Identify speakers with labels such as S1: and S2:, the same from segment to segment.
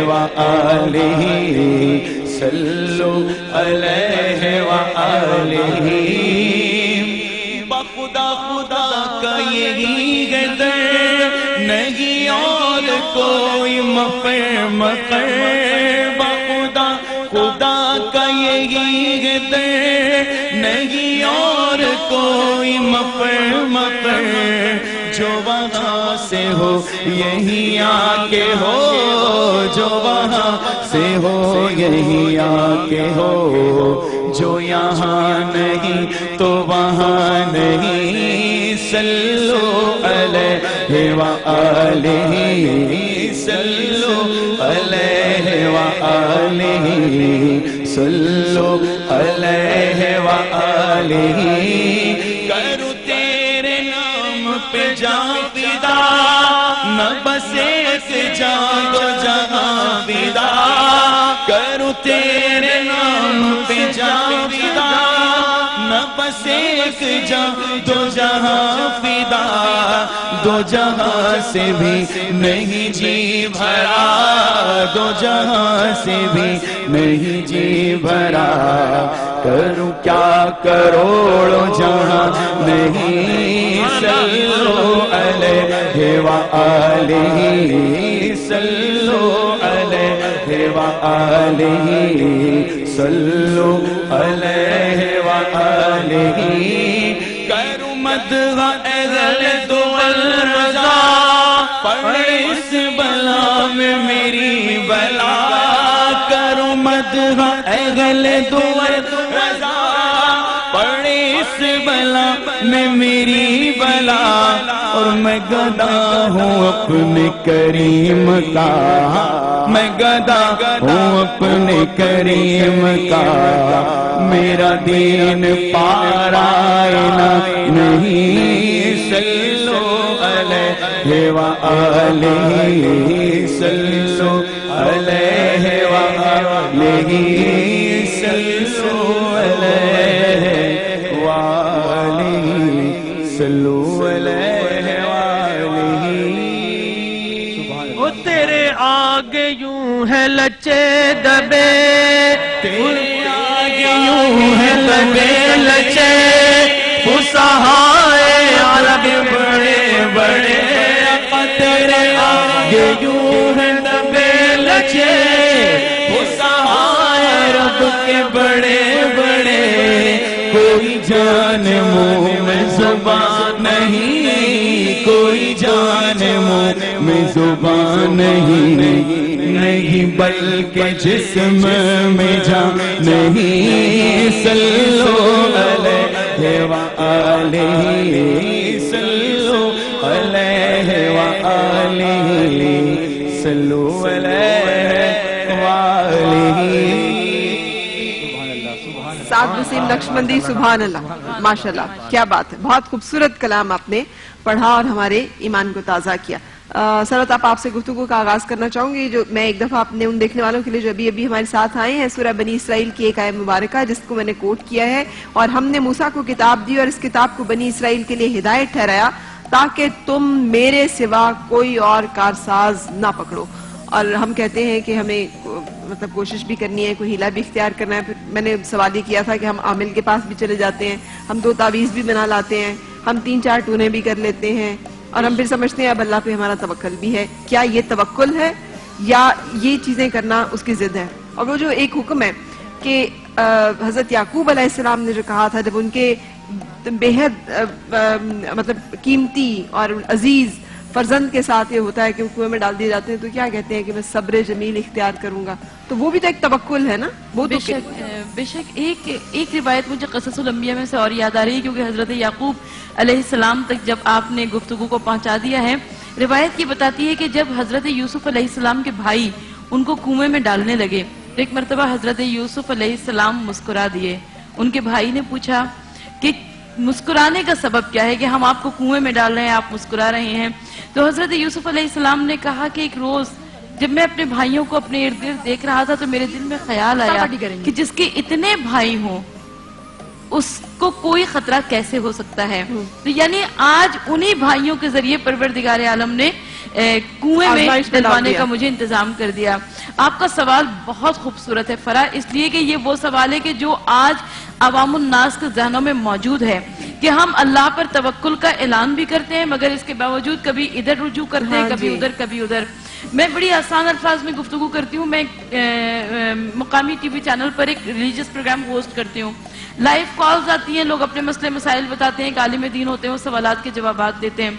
S1: وآلہ صلو علیہ وآلہ بخدا خدا کا یہی ہے در نہیں اور کوئی مفر مقر بخدا خدا کا یہی ہے در نہیں اور کوئی مفر مقر جو وہاں سے ہو یہی آ کے ہو جو وہاں سے ہو یہی آ کے ہو جو یہاں نہیں تو وہاں نہیں صلو علیہ وآلہ صلو علیہ وآلہ صلو علیہ وآلہ کرو تیرے نام پہ جان فدا نہ بس ایک جان دو جہاں فدا کرو تیرے نام پہ جان فدا نہ بس ایک جان دو جہاں فدا دو جہاں سے بھی نہیں جی بھرا دو جہاں سے بھی نہیں جی بھرا کروں کیا کروڑوں جہاں نہیں صلو علیہ وآلہ صلو علیہ وآلہ صلو علیہ وآلہ کروں مدح اہل دول رضا پڑھے اس بلا میں میری بلا کروں مدح اہل دول رضا پڑھے اس بلا میں میری بلا اور میں گدا ہوں اپنے کریم کا میں گدا ہوں اپنے کریم کا میرا دین پارائنا نہیں صلو علیہ وآلہ صلو علیہ وآلہ صلو علیہ وآلہ صلو علیہ وآلہ
S2: وہ تیرے آگے یوں ہے لچے دبے تیرے آگے یوں ہے دبے لچے فصحائے عرب بڑے بڑے تیرے آگے یوں ہے دبے لچے فصحائے عرب کے بڑے بڑے کوئی جان منہ میں زبان نہیں کوئی جان منہ میں زبان نہیں بلکہ جسم میں جان نہیں صلو علیہ وآلہ صلو علیہ وآلہ صلو علیہ وآلہ
S3: سعد وسیم لکشمندی سبحان اللہ ماشاءاللہ کیا بات ہے بہت خوبصورت کلام آپ نے پڑھا اور ہمارے ایمان کو تازہ کیا سرت آپ سے گفتگو کا آغاز کرنا چاہوں گی جو میں ایک دفعہ اپنے ان دیکھنے والوں کے لیے جو ابھی ہمارے ساتھ آئے ہیں سورہ بنی اسرائیل کی ایک آیت مبارکہ جس کو میں نے کوٹ کیا ہے اور ہم نے موسیٰ کو کتاب دی اور اس کتاب کو بنی اسرائیل کے لیے ہدایت ٹھہرایا تاکہ تم میرے سوا کوئی اور کارساز نہ پکڑو اور ہم کہتے ہیں کہ ہمیں مطلب کوشش بھی کرنی ہے کوئی ہیلا بھی اختیار کرنا ہے پھر میں نے سوال یہ کیا تھا کہ ہم عامل کے پاس بھی چلے جاتے ہیں ہم 2 تعویذ بھی بنا لاتے ہیں ہم 3-4 ٹونے بھی کر لیتے ہیں اور ہم پھر سمجھتے ہیں اب اللہ پہ ہمارا توکل بھی ہے کیا یہ توکل ہے یا یہ چیزیں کرنا اس کی ضد ہے اور وہ جو ایک حکم ہے کہ حضرت یعقوب علیہ السلام نے جو کہا تھا جب ان کے بے حد مطلب قیمتی اور عزیز فرزند کے ساتھ یہ ہوتا ہے کہ وہ کنویں میں ڈال دیے جاتے ہیں تو کیا کہتے ہیں کہ میں صبر جمیل اختیار کروں گا تو وہ بھی تو ایک توکل ہے نا وہ
S4: بے شک ایک روایت مجھے قصص الانبیاء میں سے اور یاد آ رہی ہے کیونکہ حضرت یعقوب علیہ السلام تک جب آپ نے گفتگو کو پہنچا دیا ہے روایت یہ بتاتی ہے کہ جب حضرت یوسف علیہ السلام کے بھائی ان کو کنویں میں ڈالنے لگے تو ایک مرتبہ حضرت یوسف علیہ السلام مسکرا دیے ان کے بھائی نے پوچھا کہ مسکرانے کا سبب کیا ہے کہ ہم آپ کو کنویں میں ڈال رہے ہیں آپ مسکرا رہے ہیں تو حضرت یوسف علیہ السلام نے کہا کہ ایک روز جب میں اپنے بھائیوں کو اپنے ارد گرد دیکھ رہا تھا تو میرے دل میں خیال آیا کہ جس کے اتنے بھائی ہوں اس کو کوئی خطرہ کیسے ہو سکتا ہے؟ تو یعنی آج انہی بھائیوں کے ذریعے پروردگار عالم نے کنویں میں ڈلوانے کا مجھے انتظام کر دیا۔ آپ کا سوال بہت خوبصورت ہے فرا، اس لیے کہ یہ وہ سوال ہے کہ جو آج عوام الناس کے ذہنوں میں موجود ہے کہ ہم اللہ پر توکل کا اعلان بھی کرتے ہیں مگر اس کے باوجود کبھی ادھر رجوع کرتے ہیں، کبھی ادھر کبھی ادھر۔ میں بڑی آسان الفاظ میں گفتگو کرتی ہوں، میں مقامی ٹی وی چینل پر ایک ریلیجس پروگرام ہوسٹ کرتی ہوں، لائیو کالز آتی ہیں، لوگ اپنے مسئلے مسائل بتاتے ہیں، ایک عالم دین ہوتے ہیں، وہ سوالات کے جوابات دیتے ہیں۔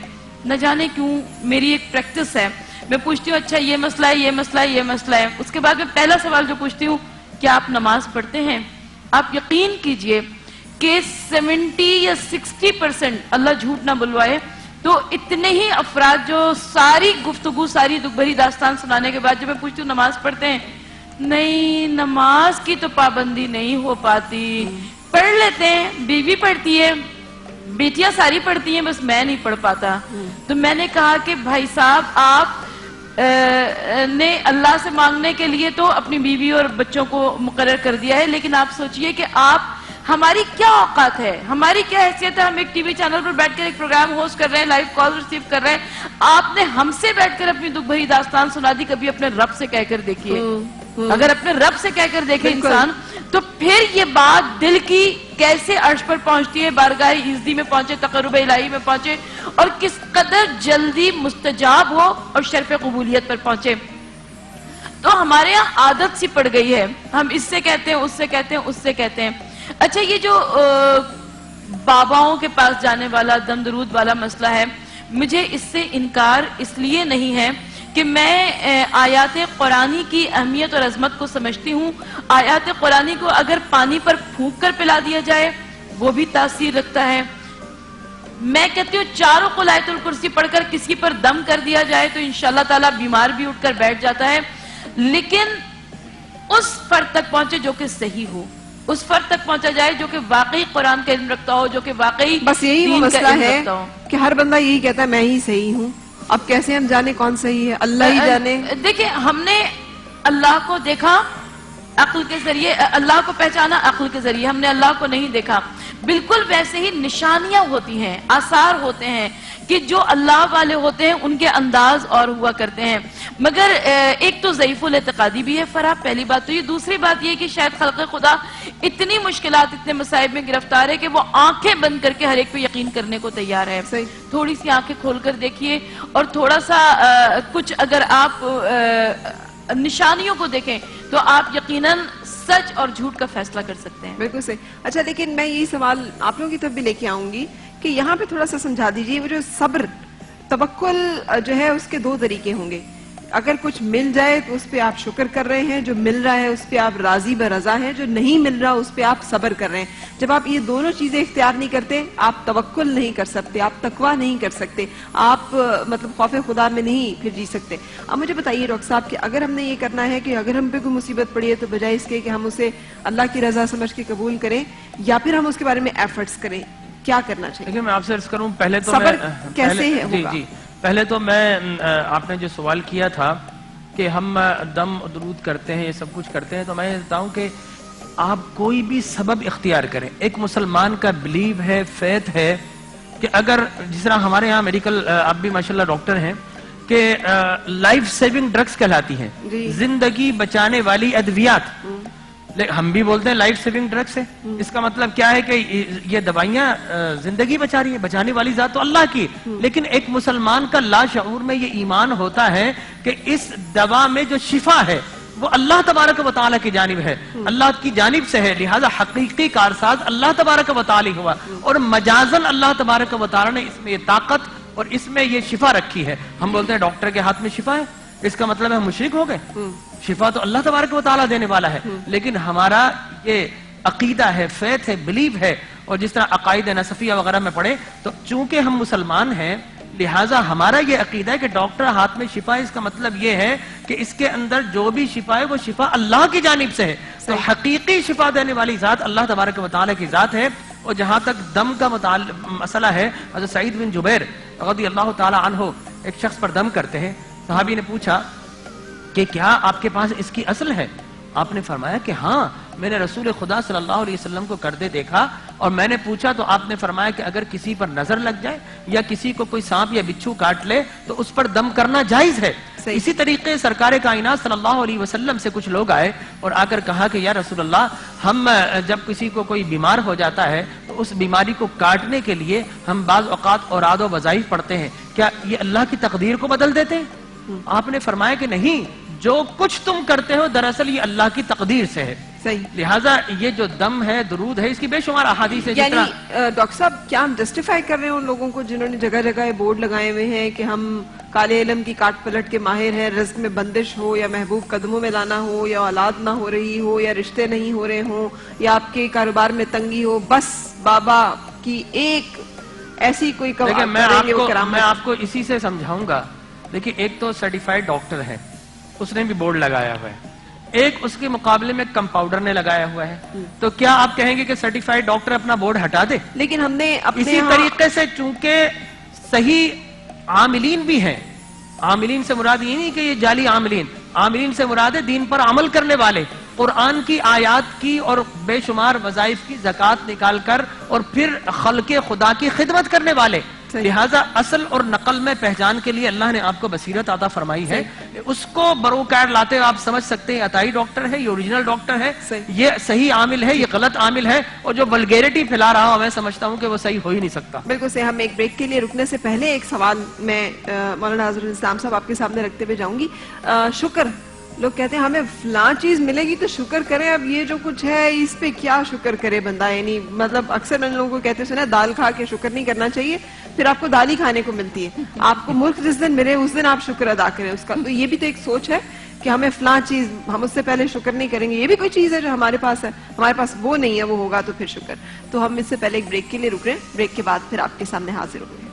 S4: نہ جانے کیوں میری ایک پریکٹس ہے، میں پوچھتی ہوں اچھا یہ مسئلہ ہے، یہ مسئلہ ہے، یہ مسئلہ ہے، اس کے بعد میں پہلا سوال جو پوچھتی ہوں کیا آپ نماز پڑھتے ہیں؟ آپ یقین کیجئے کہ 70 یا 60% اللہ جھوٹ نہ بلوائے تو اتنے ہی افراد جو ساری گفتگو ساری دکھ بھری داستان سنانے کے بعد جب میں پوچھتی ہوں نماز پڑھتے ہیں، نہیں نماز کی تو پابندی نہیں ہو پاتی، پڑھ لیتے ہیں، بیوی پڑھتی ہے، بیٹیاں ساری پڑھتی ہیں، بس میں نہیں پڑھ پاتا۔ تو میں نے کہا کہ بھائی صاحب آپ نے اللہ سے مانگنے کے لیے تو اپنی بیوی اور بچوں کو مقرر کر دیا ہے، لیکن آپ سوچئے کہ آپ ہماری کیا اوقات ہے، ہماری کیا حیثیت ہے، ہم ایک ٹی وی چینل پر بیٹھ کر ایک پروگرام ہوسٹ کر رہے ہیں، لائیو کال ریسیو کر رہے ہیں، آپ نے ہم سے بیٹھ کر اپنی دکھ بھری داستان سنا دی، کبھی اپنے رب سے کہہ کر دیکھیے، اگر اپنے رب سے کہہ کر دیکھے انسان تو پھر یہ بات دل کی کیسے عرش پر پہنچتی ہے، بارگاہ عزتی میں پہنچے، تقرب الہی میں پہنچے اور کس قدر جلدی مستجاب ہو اور شرف قبولیت پر پہنچے۔ تو ہمارے یہاں عادت سی پڑ گئی ہے، ہم اس سے کہتے ہیں، اس سے کہتے ہیں، اس سے کہتے ہیں۔ اچھا یہ جو باباؤں کے پاس جانے والا دم درود والا مسئلہ ہے، مجھے اس سے انکار اس لیے نہیں ہے کہ میں آیات قرآنی کی اہمیت اور عظمت کو سمجھتی ہوں۔ آیات قرآنی کو اگر پانی پر پھونک کر پلا دیا جائے وہ بھی تاثیر رکھتا ہے۔ میں کہتی ہوں چاروں قل آیت الکرسی پڑھ کر کسی پر دم کر دیا جائے تو انشاءاللہ تعالیٰ بیمار بھی اٹھ کر بیٹھ جاتا ہے، لیکن اس فرد تک پہنچے جو کہ صحیح ہو، اس فرد تک پہنچا جائے جو کہ واقعی قرآن کا علم رکھتا ہو، جو کہ واقعی
S3: بس یہی وہ
S4: دین کا
S3: مسئلہ
S4: علم
S3: ہے
S4: رکھتا ہو۔
S3: کہ ہر بندہ یہی کہتا ہے میں ہی صحیح ہوں، اب کیسے ہم جانے کون صحیح ہے؟ اللہ ہی جانے۔
S4: دیکھیں ہم نے اللہ کو دیکھا عقل کے ذریعے، اللہ کو پہچانا عقل کے ذریعے، ہم نے اللہ کو نہیں دیکھا۔ بالکل ویسے ہی نشانیاں ہوتی ہیں، آثار ہوتے ہیں کہ جو اللہ والے ہوتے ہیں ان کے انداز اور ہوا کرتے ہیں، مگر ایک تو ضعیف الاعتقادی بھی ہے فرا، پہلی بات تو یہ، دوسری بات یہ کہ شاید خلق خدا اتنی مشکلات اتنے مصائب میں گرفتار ہے کہ وہ آنکھیں بند کر کے ہر ایک پہ یقین کرنے کو تیار ہے۔ تھوڑی سی آنکھیں کھول کر دیکھیے اور تھوڑا سا کچھ اگر آپ نشانیوں کو دیکھیں تو آپ یقیناً سچ اور جھوٹ کا فیصلہ کر سکتے ہیں۔
S3: بالکل صحیح۔ اچھا لیکن میں یہی سوال آپ لوگوں کی طرف بھی لے کے آؤں گی کہ یہاں پہ تھوڑا سا سمجھا دیجیے، وہ جو صبر توکل جو ہے اس کے دو طریقے ہوں گے، اگر کچھ مل جائے تو اس پہ آپ شکر کر رہے ہیں، جو مل رہا ہے اس پہ آپ راضی برضا ہیں، جو نہیں مل رہا اس پہ آپ صبر کر رہے ہیں۔ جب آپ یہ دونوں چیزیں اختیار نہیں کرتے آپ توکل نہیں کر سکتے، آپ تقویٰ نہیں کر سکتے، آپ مطلب خوف خدا میں نہیں پھر جی سکتے۔ اب مجھے بتائیے ڈاکٹر صاحب کہ اگر ہم نے یہ کرنا ہے کہ اگر ہم پہ کوئی مصیبت پڑی ہے تو بجائے اس کے کہ ہم اسے اللہ کی رضا سمجھ کے قبول کریں یا پھر ہم اس کے بارے میں ایفرٹس کریں، کیا کرنا چاہیے؟
S2: دیکھیں میں آپ سے عرض کروں، پہلے تو
S3: صبر کیسے ہوگا؟
S2: جی پہلے تو میں آپ نے جو سوال کیا تھا کہ ہم دم درود کرتے ہیں، یہ سب کچھ کرتے ہیں، تو میں یہ بتاؤں کہ آپ کوئی بھی سبب اختیار کریں۔ ایک مسلمان کا بلیو ہے، فیتھ ہے کہ اگر جس طرح ہمارے یہاں میڈیکل آپ بھی ماشاءاللہ ڈاکٹر ہیں کہ لائف سیونگ ڈرگز کہلاتی ہیں، زندگی بچانے والی ادویات، ہم بھی بولتے ہیں لائف سیونگ ڈرگز ہے۔ اس کا مطلب کیا ہے کہ یہ دوائیاں زندگی بچا رہی ہیں، بچانے والی ذات تو اللہ کی، لیکن ایک مسلمان کا لاشعور میں یہ ایمان ہوتا ہے کہ اس دوا میں جو شفا ہے وہ اللہ تبارک و تعالیٰ کی جانب ہے، اللہ کی جانب سے ہے، لہذا حقیقی کارساز اللہ تبارک و تعالیٰ ہوا، اور مجازن اللہ تبارک و تعالیٰ نے اس میں یہ طاقت اور اس میں یہ شفا رکھی ہے۔ ہم بولتے ہیں ڈاکٹر کے ہاتھ میں شفا ہے، اس کا مطلب ہے مشرک ہو گئے؟ شفا تو اللہ تبارک و تعالیٰ دینے والا ہے، لیکن ہمارا یہ عقیدہ ہے، فیتھ ہے، بلیو ہے، اور جس طرح عقائد نصفیہ وغیرہ میں پڑھے تو چونکہ ہم مسلمان ہیں لہٰذا ہمارا یہ عقیدہ ہے کہ ڈاکٹر ہاتھ میں شفا ہے، اس کا مطلب یہ ہے کہ اس کے اندر جو بھی شفا ہے وہ شفا اللہ کی جانب سے ہے، تو حقیقی شفا دینے والی ذات اللہ تبارک و تعالیٰ کی ذات ہے۔ اور جہاں تک دم کا مسئلہ ہے، حضرت سعید بن جبیر رضی اللہ تعالیٰ عنہ ایک شخص پر دم کرتے ہیں، صحابی نے پوچھا کہ کیا آپ کے پاس اس کی اصل ہے؟ آپ نے فرمایا کہ ہاں، میں نے رسول خدا صلی اللہ علیہ وسلم کو کرتے دیکھا، اور میں نے پوچھا تو آپ نے فرمایا کہ اگر کسی پر نظر لگ جائے یا کسی کو کوئی سانپ یا بچھو کاٹ لے تو اس پر دم کرنا جائز ہے. اسی طریقے سرکار کائنات صلی اللہ علیہ وسلم سے کچھ لوگ آئے اور آ کر کہا کہ یا رسول اللہ، ہم جب کسی کو کوئی بیمار ہو جاتا ہے تو اس بیماری کو کاٹنے کے لیے ہم بعض اوقات اوراد و وظائف پڑھتے ہیں، کیا یہ اللہ کی تقدیر کو بدل دیتے ہیں؟ آپ نے فرمایا کہ نہیں، جو کچھ تم کرتے ہو دراصل یہ اللہ کی تقدیر سے ہے.
S3: صحیح.
S2: لہٰذا یہ جو دم ہے، درود ہے، اس کی بے شمار احادیث ہے.
S3: یعنی ڈاکٹر صاحب کیا ہم جسٹیفائی کر رہے ہیں ان لوگوں کو جنہوں نے جگہ جگہ بورڈ لگائے ہوئے ہیں کہ ہم کالے علم کی کاٹ پلٹ کے ماہر ہیں، رزق میں بندش ہو یا محبوب قدموں میں لانا ہو یا اولاد نہ ہو رہی ہو یا رشتے نہیں ہو رہے ہوں یا آپ کے کاروبار میں تنگی ہو، بس بابا کی ایک ایسی کوئی
S2: میں آپ کو اسی سے سمجھاؤں گا. دیکھیں، ایک تو سرٹیفائیڈ ڈاکٹر ہے، اس نے بھی بورڈ لگایا ہوا ہے، ایک اس کے مقابلے میں کمپاؤڈر نے لگایا ہوا ہے. تو کیا آپ کہیں گے کہ سرٹیفائیڈ ڈاکٹر اپنا بورڈ ہٹا دے؟
S3: لیکن ہم نے
S2: اسی طریقے سے چونکہ صحیح عاملین بھی ہیں، عاملین سے مراد یہ نہیں کہ یہ جعلی عاملین، عاملین سے مراد ہے دین پر عمل کرنے والے، قرآن کی آیات کی اور بے شمار وظائف کی زکوٰۃ نکال کر اور پھر خلق خدا کی خدمت کرنے والے. لہٰذا اصل اور نقل میں پہچان کے لیے اللہ نے آپ کو بصیرت عطا فرمائی ہے، اس کو بروکار لاتے ہوئے آپ سمجھ سکتے ہیں عطائی ڈاکٹر ہے، یہ اوریجنل ڈاکٹر ہے، یہ صحیح عامل ہے، یہ غلط عامل ہے، اور جو ولگیرٹی پھیلا رہا ہوں میں سمجھتا ہوں کہ وہ صحیح ہو ہی نہیں سکتا.
S3: بالکل صحیح. ہم ایک بریک کے لیے رکنے سے پہلے ایک سوال میں مولانا حضرت اسلام صاحب آپ کے سامنے رکھتے ہوئے جاؤں گی. شکر، لوگ کہتے ہیں ہمیں فلاں چیز ملے گی تو شکر کریں، اب یہ جو کچھ ہے اس پہ کیا شکر کرے بندہ؟ یعنی مطلب اکثر ان لوگوں کو کہتے ہیں دال کھا کے شکر نہیں کرنا چاہیے، پھر آپ کو دال ہی کھانے کو ملتی ہے. آپ کو ملک جس دن ملے اس دن آپ شکر ادا کریں اس کا. تو یہ بھی تو ایک سوچ ہے کہ ہمیں فلاں چیز، ہم اس سے پہلے شکر نہیں کریں گے. یہ بھی کوئی چیز ہے جو ہمارے پاس ہے، ہمارے پاس وہ نہیں ہے، وہ ہوگا تو پھر شکر. تو ہم اس سے پہلے ایک بریک کے لیے رک رہے ہیں، بریک کے بعد پھر آپ کے سامنے حاضر ہوں گے.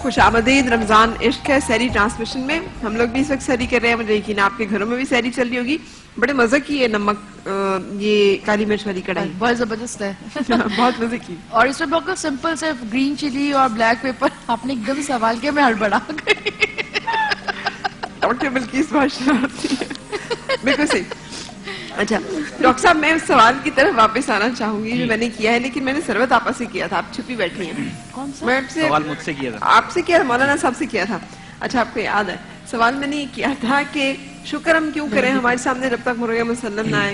S3: خوش آمدید. رمضان عشق ہے سحری ٹرانسمیشن میں ہم لوگ بھی اس وقت سحری کر رہے ہیں. مجھے یقین ہے آپ کے گھروں میں بھی سحری چل رہی ہوگی. بڑے مزے کی ہے نمک یہ کالی مرچ والی کڑھائی،
S4: بہت زبردست ہے.
S3: بہت مزے کی.
S4: اور اس میں بالکل سمپل سے گرین چلی اور بلیک پیپر. آپ نے ایک دم سوال کیا، میں ہڑبڑا گئی.
S3: ڈاکٹر بلکیس بہت شرارتی ہے. بالکل صحیح. اچھا ڈاکٹر صاحب، میں اس سوال کی طرف واپس آنا چاہوں گی جو میں نے کیا ہے، لیکن میں نے سروت آپا سے کیا تھا. آپ چھپی بیٹھی ہیں.
S4: کون سا
S3: میں
S2: سوال مجھ سے کیا تھا؟
S3: آپ سے کیا تھا، مولانا صاحب سے کیا تھا. اچھا آپ کو یاد ہے سوال میں نے یہ کیا تھا کہ شکر ہم کیوں کریں، ہمارے سامنے جب تک مرغ مسلم نہ آئے